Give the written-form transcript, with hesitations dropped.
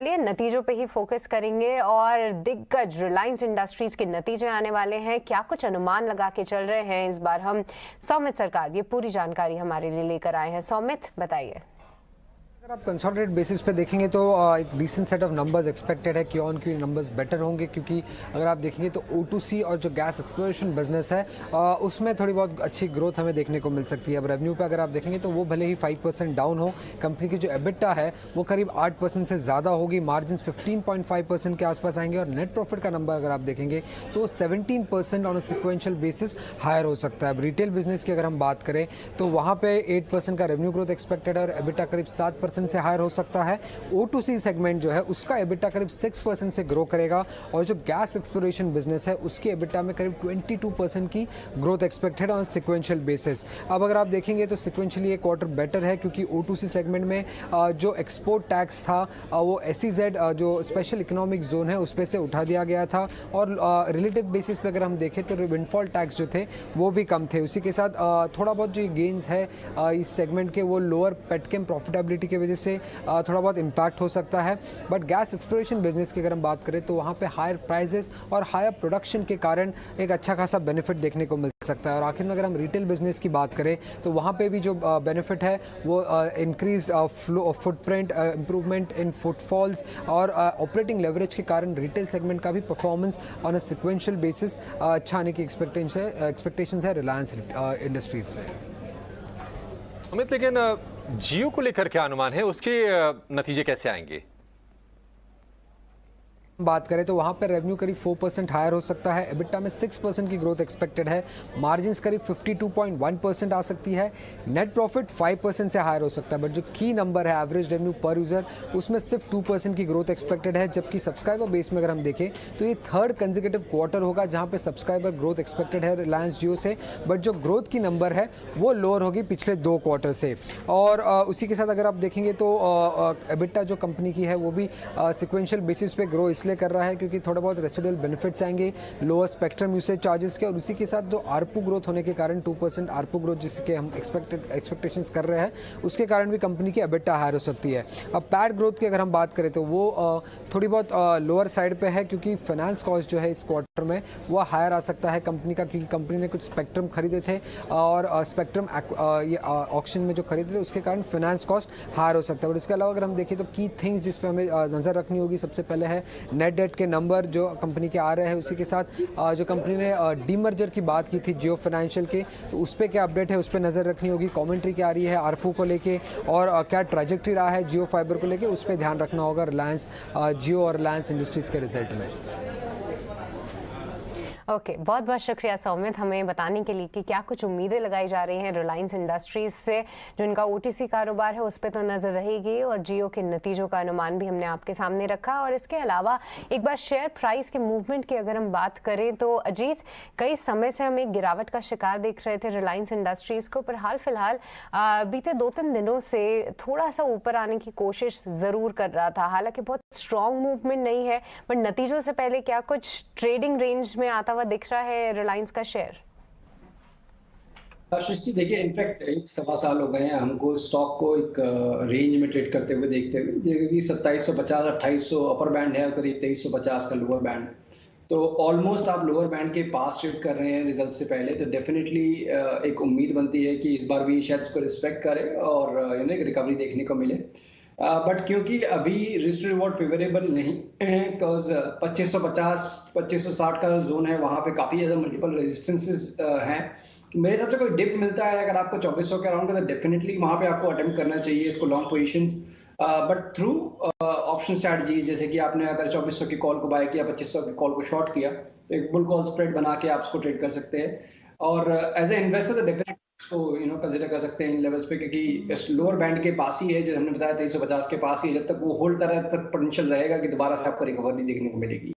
चलिए नतीजों पे ही फोकस करेंगे और दिग्गज रिलायंस इंडस्ट्रीज के नतीजे आने वाले हैं। क्या कुछ अनुमान लगा के चल रहे हैं इस बार हम सौमित सरकार ये पूरी जानकारी हमारे लिए लेकर आए हैं। सौमित बताइए। अगर आप कंसोलिडेटेड बेसिस पे देखेंगे तो एक decent set of numbers expected है कि ऑन क्यू नंबर्स बेटर होंगे, क्योंकि अगर आप देखेंगे तो O2C और जो गैस एक्सप्लोरेशन बिजनेस है उसमें थोड़ी बहुत अच्छी ग्रोथ हमें देखने को मिल सकती है। अब रेवेन्यू पे अगर आप देखेंगे तो वो भले ही 5% डाउन हो, कंपनी की जो एबिटा है वो करीब 8% से ज़्यादा होगी, मार्जिन 15.5% के आसपास आएंगे और नेट प्रॉफिट का नंबर अगर आप देखेंगे तो 17% on a sequential basis higher हो सकता है। अब रिटेल बिजनेस की अगर हम बात करें तो वहाँ पे 8% का रेवेन्यू ग्रोथ एक्सपेक्टेड है और एबिटा करीब 7% से हायर हो सकता है। O2C सेगमेंट जो है उसका एबिटा करीब 6% से ग्रो करेगा और जो गैस एक्सप्लोरेशन बिजनेस है उसके एबिटा में करीब 22% की growth expected on sequential basis. अब अगर आप देखेंगे तो सिक्वेंशियली ये क्वार्टर बेटर है, क्योंकि O2C सेगमेंट में जो एक्सपोर्ट टैक्स था वो SEZ जो स्पेशल इकोनॉमिक जोन है उस पे से उठा दिया गया था और रिलेटिव बेसिस पे अगर हम देखें तो विंडफॉल टैक्स जो थे वो भी कम थे। उसी के साथ थोड़ा बहुत जो गेन्स है इस सेगमेंट के वो लोअर पेटकेम प्रॉफिटेबिलिटी की वजह से थोड़ा बहुत इम्पैक्ट हो सकता है। बट गैस एक्सप्लोरेशन बिजनेस की अगर हम बात करें तो वहाँ पे हायर प्राइजेस और हायर प्रोडक्शन के कारण एक अच्छा खासा बेनिफिट देखने को मिल सकता है। और आखिर में अगर हम रिटेल बिजनेस की बात करें तो वहाँ पे भी जो बेनिफिट है वो increased footprint, improvement in footfalls और ऑपरेटिंग लेवरेज के कारण रिटेल सेगमेंट का भी performance on a sequential basis अच्छा आने की एक्सपेक्टेशंस है रिलायंस इंडस्ट्रीज से। अमित, लेकिन जियो को लेकर क्या अनुमान है, उसके नतीजे कैसे आएंगे? बात करें तो वहाँ पर रेवेन्यू करीब 4% हायर हो सकता है, एबिटा में 6% की ग्रोथ एक्सपेक्टेड है, मार्जिन्स करीब 52.1% आ सकती है, नेट प्रॉफिट 5% से हायर हो सकता है। बट जो की नंबर है एवरेज रेवेन्यू पर यूज़र उसमें सिर्फ 2% की ग्रोथ एक्सपेक्टेड है। जबकि सब्सक्राइबर बेस में अगर हम देखें तो ये थर्ड कंसेक्यूटिव क्वार्टर होगा जहाँ पे सब्सक्राइबर ग्रोथ एक्सपेक्टेड है रिलायंस जियो से, बट जो ग्रोथ की नंबर है वो लोअर होगी पिछले 2 क्वार्टर से। और उसी के साथ अगर आप देखेंगे तो एबिटा जो कंपनी की है वो भी सिक्वेंशियल बेसिस पे ग्रो इसलिए कर रहा है क्योंकि थोड़ा बहुत रेसिडुअल बेनिफिट्स आएंगे लोअर स्पेक्ट्रम यूसेज चार्जेस के, और उसी के साथ जो आरपू ग्रोथ होने के कारण 2% आरपू ग्रोथ जिसके हम एक्सपेक्टेशंस कर रहे हैं उसके कारण भी कंपनी की एबिटा हायर हो सकती है। अब पैट ग्रोथ की अगर हम बात करें तो वो थोड़ी बहुत लोअर साइड पे है, क्योंकि फाइनेंस कॉस्ट जो है इस क्वार्टर में वो हायर आ सकता है कंपनी का, क्योंकि कंपनी ने कुछ स्पेक्ट्रम खरीदे थे और स्पेक्ट्रम ये ऑक्शन में जो खरीदे थे उसके कारण फाइनेंस कॉस्ट हायर हो सकता है। और इसके अलावा अगर हम देखें तो की थिंग्स जिस पर हमें नज़र रखनी होगी, सबसे पहले है नेट डेट के नंबर जो कंपनी के आ रहे हैं, उसी के साथ जो कंपनी ने डीमर्जर की बात की थी जियो फाइनेंशियल के, तो उस पर क्या अपडेट है उस पर नज़र रखनी होगी। कमेंट्री क्या आ रही है आरपू को लेके और क्या ट्रैजेक्टरी रहा है जियो फाइबर को लेके, उस पर ध्यान रखना होगा रिलायंस जियो और रिलायंस इंडस्ट्रीज के रिजल्ट में। ओके, बहुत बहुत शुक्रिया सौमित हमें बताने के लिए कि क्या कुछ उम्मीदें लगाई जा रही हैं रिलायंस इंडस्ट्रीज से। जो इनका OTC कारोबार है उस पर तो नजर रहेगी और जियो के नतीजों का अनुमान भी हमने आपके सामने रखा। और इसके अलावा एक बार शेयर प्राइस के मूवमेंट की अगर हम बात करें तो अजीत, कई समय से हम एक गिरावट का शिकार देख रहे थे रिलायंस इंडस्ट्रीज को, पर हाल फिलहाल बीते 2-3 दिनों से थोड़ा सा ऊपर आने की कोशिश जरूर कर रहा था। हालांकि बहुत स्ट्रॉन्ग मूवमेंट नहीं है, बट नतीजों से पहले क्या कुछ ट्रेडिंग रेंज में आता हुआ दिख रहा है रिलायंस का शेयर? सृष्टि, देखिए इनफैक्ट 1-1.25 साल हो गए हैं हमको स्टॉक को एक रेंज में ट्रेड करते हुए देखते हुए, जो कि 2750 2800 अपर बैंड है और करीब 2350 का लोअर बैंड। तो ऑलमोस्ट आप लोअर बैंड के पास ट्रेड कर रहे हैं रिजल्ट से पहले, तो डेफिनेटली एक उम्मीद बनती है कि इस बार भी शायद इसको रिस्पेक्ट करे और एक रिकवरी देखने को मिले। बट क्योंकि अभी रिस्क रिवॉर्ड फेवरेबल नहीं है, बिकॉज 2550 2560 का जोन है वहाँ पे काफ़ी ज़्यादा मल्टीपल रेजिस्टेंसेस हैं। मेरे हिसाब से कोई डिप मिलता है अगर आपको 2400 के अराउंड का, तो डेफिनेटली वहाँ पे आपको अटेम्प्ट करना चाहिए इसको long position, but through option strategy, जैसे कि आपने अगर 2400 की कॉल को बाय किया, 2500 की कॉल को शॉर्ट किया, तो एक बुल कॉल स्प्रेड बना के आप उसको ट्रेड कर सकते हैं। और एज ए इन्वेस्टर तो डेफिनेटली इसको कंसिडर कर सकते हैं इन लेवल्स पे, क्योंकि इस लोअर बैंड के पास ही है जो हमने बताया 2350 के पास ही, जब तक वो होल्ड कर रहा है तब तक पोटेंशियल रहेगा कि दोबारा से आपको रिकवरी देखने को मिलेगी।